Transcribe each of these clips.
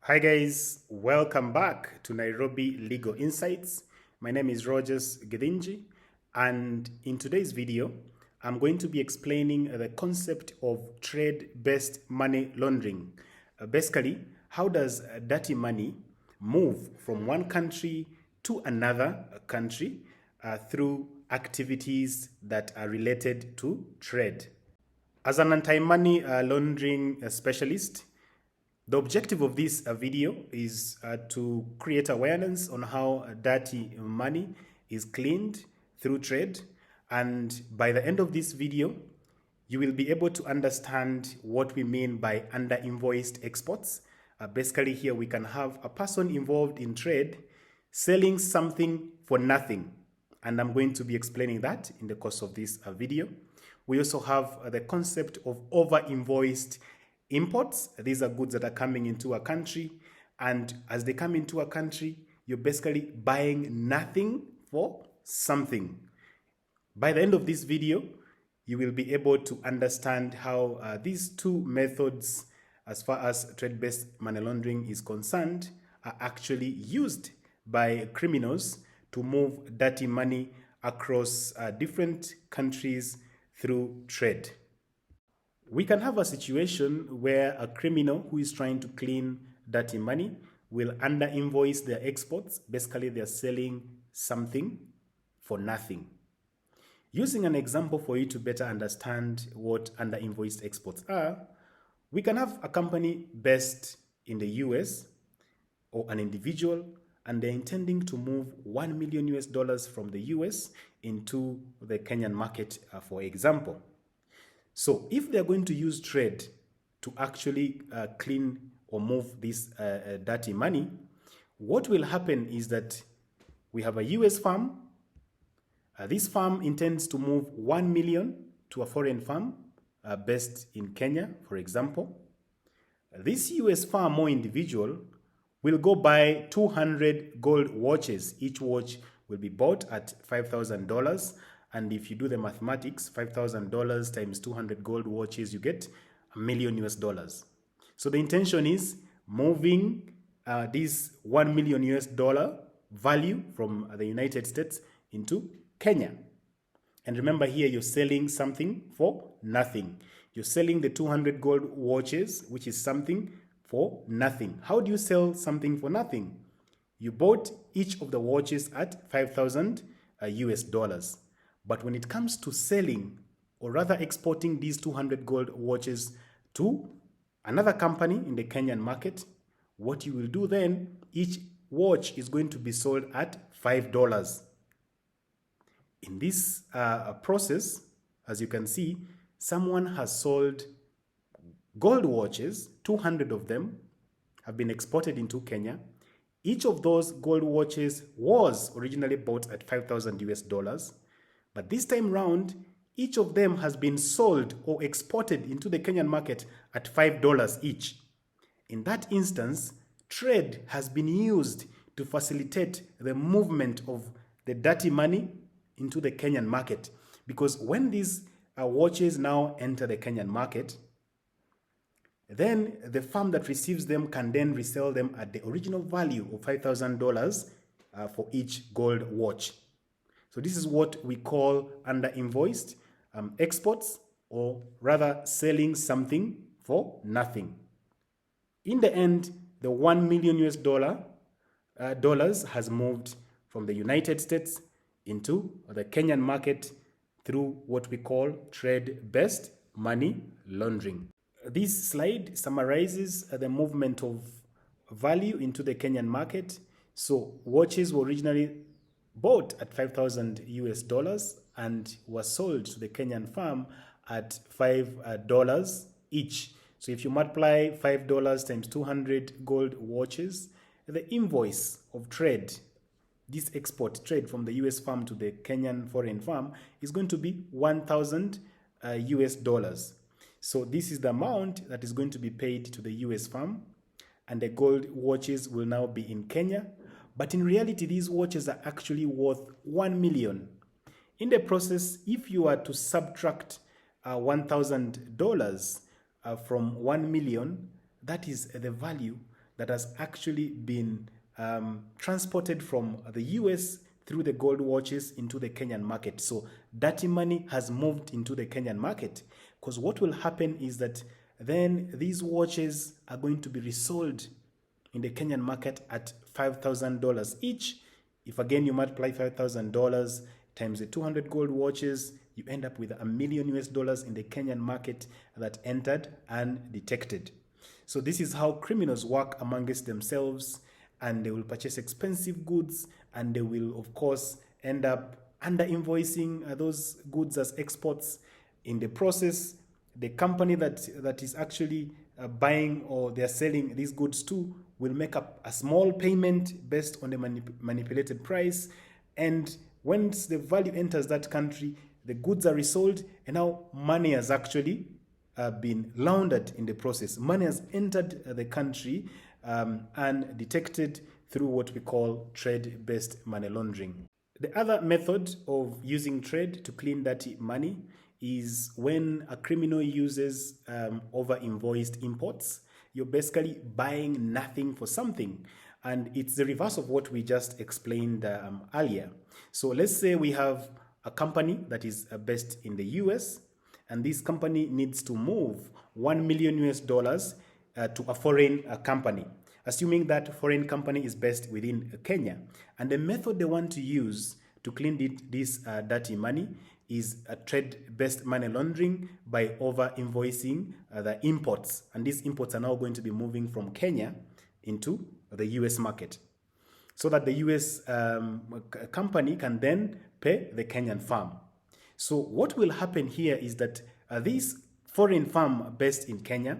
Hi guys, welcome back to Nairobi Legal Insights. My name is Rogers Gedinji, and in today's video, I'm going to be explaining the concept of trade-based money laundering. Basically, how does dirty money move from one country to another country through activities that are related to trade. As an anti-money laundering specialist, the objective of this video is to create awareness on how dirty money is cleaned through trade. And by the end of this video, you will be able to understand what we mean by under-invoiced exports. Basically, here we can have a person involved in trade selling something for nothing. And I'm going to be explaining that in the course of this video. We also have the concept of over-invoiced imports. These are goods that are coming into a country, and as they come into a country, you're basically buying nothing for something. By the end of this video, you will be able to understand how these two methods, as far as trade-based money laundering is concerned, are actually used by criminals to move dirty money across different countries through trade. We can have a situation where a criminal who is trying to clean dirty money will under-invoice their exports. Basically, they're selling something for nothing. Using an example for you to better understand what under-invoiced exports are, we can have a company based in the US or an individual, and they're intending to move $1 million from the US into the Kenyan market, for example. So if they're going to use trade to actually clean or move this dirty money, what will happen is that we have a US farm. This farm intends to move 1 million to a foreign farm based in Kenya, for example. This US farm or individual will go buy 200 gold watches. Each watch will be bought at $5,000. And if you do the mathematics, $5,000 times 200 gold watches, you get $1 million. So the intention is moving this $1 million value from the United States into Kenya. And remember here, you're selling something for nothing. You're selling the 200 gold watches, which is something for nothing. How do you sell something for nothing? You bought each of the watches at $5,000 US. But when it comes to selling, or rather exporting these 200 gold watches to another company in the Kenyan market, what you will do then, each watch is going to be sold at $5. In this process, as you can see, someone has sold gold watches, 200 of them have been exported into Kenya. Each of those gold watches was originally bought at $5,000 US. But this time round, each of them has been sold or exported into the Kenyan market at $5 each. In that instance, trade has been used to facilitate the movement of the dirty money into the Kenyan market. Because when these watches now enter the Kenyan market, then the firm that receives them can then resell them at the original value of $5,000 for each gold watch. So this is what we call under-invoiced exports, or rather selling something for nothing. In the end, the $1 million US has moved from the United States into the Kenyan market through what we call trade-based money laundering. This slide summarizes the movement of value into the Kenyan market. So watches were originally bought at $5,000 US and was sold to the Kenyan farm at $5 each. So if you multiply $5 times 200 gold watches, the invoice of trade, this export trade from the US farm to the Kenyan foreign farm, is going to be $1,000 US. So this is the amount that is going to be paid to the US farm, and the gold watches will now be in Kenya. But in reality, these watches are actually worth $1 million. In the process, if you are to subtract $1,000 from $1 million, that is the value that has actually been transported from the US through the gold watches into the Kenyan market. So dirty money has moved into the Kenyan market, because what will happen is that then these watches are going to be resold in the Kenyan market at $5,000 each. If again you multiply $5,000 times the 200 gold watches, you end up with $1 million in the Kenyan market that entered undetected. So this is how criminals work amongst themselves, and they will purchase expensive goods, and they will of course end up under-invoicing those goods as exports. In the process, the company that is actually buying or they're selling these goods to will make up a small payment based on the manipulated price, and once the value enters that country, the goods are resold, and now money has actually been laundered in the process. Money has entered the country undetected through what we call trade-based money laundering. The other method of using trade to clean dirty money is when a criminal uses over-invoiced imports. You're basically buying nothing for something, and it's the reverse of what we just explained earlier. So let's say we have a company that is based in the US, and this company needs to move $1 million to a foreign company, assuming that foreign company is based within Kenya. And the method they want to use to clean this dirty money is a trade-based money laundering by over-invoicing the imports. And these imports are now going to be moving from Kenya into the US market, so that the US company can then pay the Kenyan farm. So what will happen here is that this foreign farm based in Kenya,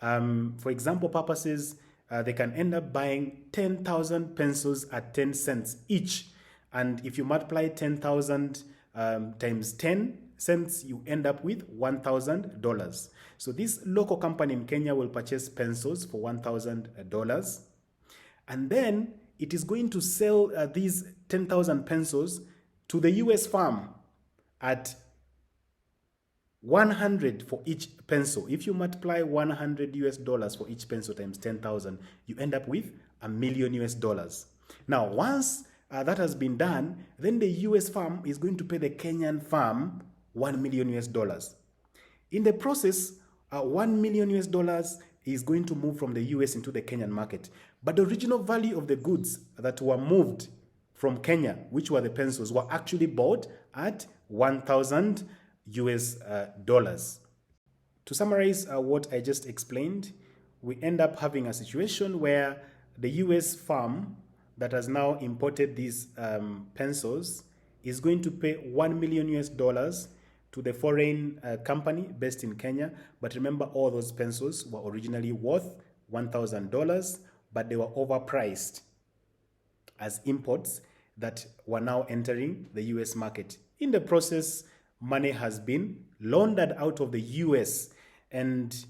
for example purposes, they can end up buying 10,000 pencils at 10 cents each. And if you multiply 10,000 times 10 cents, you end up with $1,000. So this local company in Kenya will purchase pencils for $1,000. And then it is going to sell these 10,000 pencils to the US farm at 100 for each pencil. If you multiply $100 for each pencil times 10,000, you end up with $1 million. Now, once that has been done, then the US farm is going to pay the Kenyan farm $1 million. In the process, $1 million is going to move from the US into the Kenyan market. But the original value of the goods that were moved from Kenya, which were the pencils, were actually bought at $1,000. To summarize what I just explained, we end up having a situation where the US farm that has now imported these pencils is going to pay $1 million to the foreign company based in Kenya. But remember, all those pencils were originally worth $1,000, but they were overpriced as imports that were now entering the US market. In the process, money has been laundered out of the US, and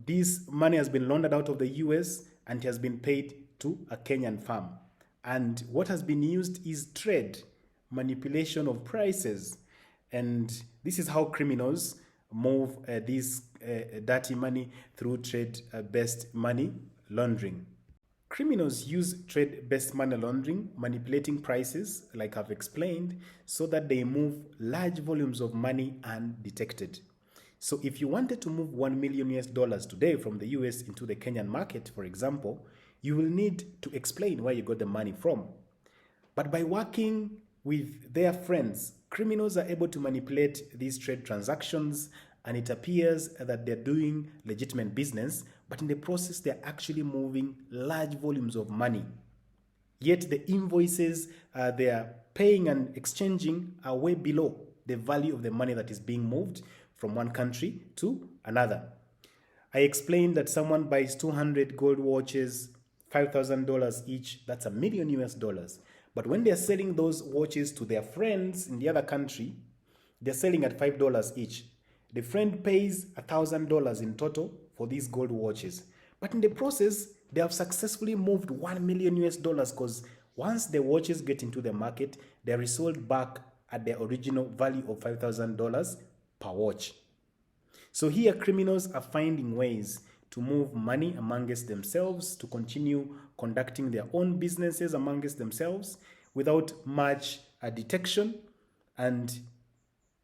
this money has been laundered out of the US and has been paid to a Kenyan farm. And what has been used is trade, manipulation of prices. And this is how criminals move this dirty money through trade-based money laundering. Criminals use trade-based money laundering, manipulating prices, like I've explained, so that they move large volumes of money undetected. So if you wanted to move $1 million today from the US into the Kenyan market, for example, you will need to explain where you got the money from. But by working with their friends, criminals are able to manipulate these trade transactions, and it appears that they're doing legitimate business, but in the process, they're actually moving large volumes of money. Yet the invoices they are paying and exchanging are way below the value of the money that is being moved from one country to another. I explained that someone buys 200 gold watches, $5,000 each, that's $1 million. But when they're selling those watches to their friends in the other country, they're selling at $5 each. The friend pays $1,000 in total for these gold watches. But in the process, they have successfully moved $1 million because once the watches get into the market, they're resold back at their original value of $5,000 per watch. So here, criminals are finding ways to move money amongst themselves, to continue conducting their own businesses amongst themselves without much detection. And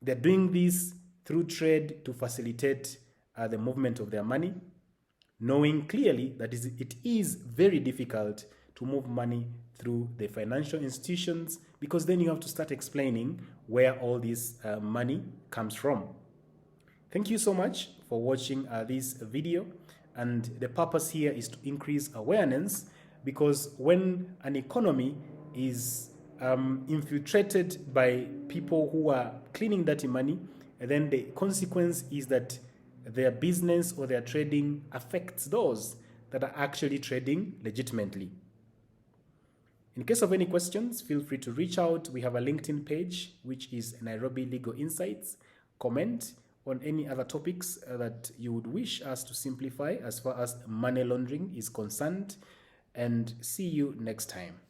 they're doing this through trade to facilitate the movement of their money, knowing clearly that it is very difficult to move money through the financial institutions, because then you have to start explaining where all this money comes from. Thank you so much for watching this video. And the purpose here is to increase awareness, because when an economy is infiltrated by people who are cleaning dirty money, then the consequence is that their business or their trading affects those that are actually trading legitimately. In case of any questions, feel free to reach out. We have a LinkedIn page, which is Nairobi Legal Insights. Comment on any other topics that you would wish us to simplify as far as money laundering is concerned. And see you next time.